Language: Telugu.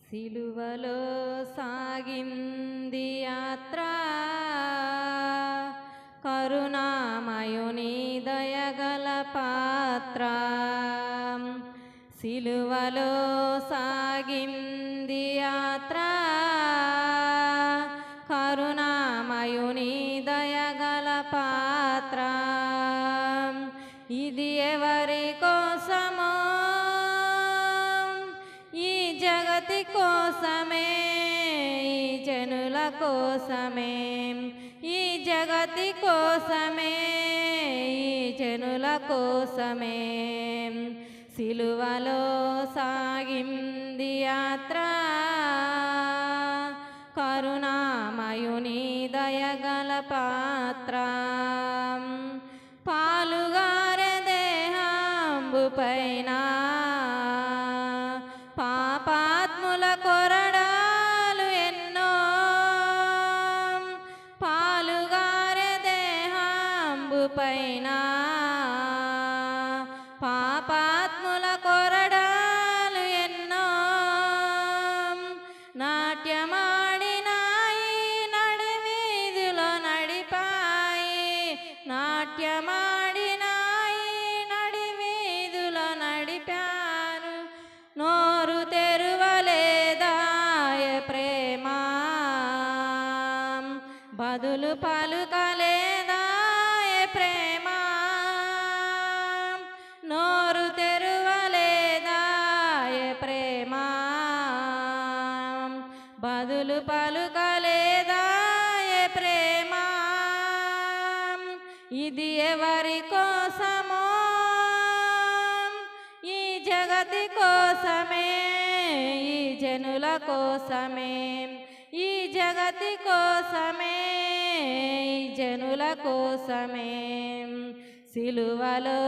సిలువలో సాగింది యాత్ర, కరుణామయుని దయగల పాత్ర. సిలువలో సాగింది యాత్ర, కరుణామయుని దయగల పాత్ర. ఇది ఎవరి కోసమో? ఈ జగతి కోసమే, ఈ జనుల కోసమే, ఈ జగతి కోసమే, ఈ జనుల కోసమే. సిలువలో సాగింది యాత్ర, కరుణామయుని దయగల పాత్ర. పాలుగారె దేహంబు పైన పాపాత్ముల కొరడాలు ఎన్నో, పాలుగారె దేహంబు పైన పాపాత్ముల కొరడాలు ఎన్నో. నాట్యమాడినాయి నడివీధిలో నడిపాయి, నాట్యమాడినాయి నడివీధిలో నడిపారు. నోరు తెరువలేదాయ ప్రేమ, బదులు పలుకలేదాయ ప్రేమ. నోరు తెరువలేదాయ ప్రేమ, బదులు పలుకలేదాయ ప్రేమ. ఇది ఎవరి కోసమో? ఈ జగతి కోసమే, ఈ జనుల కోసమే, ఈ జగతి కోసమే, ఈ జనుల కోసమే. సిలువలో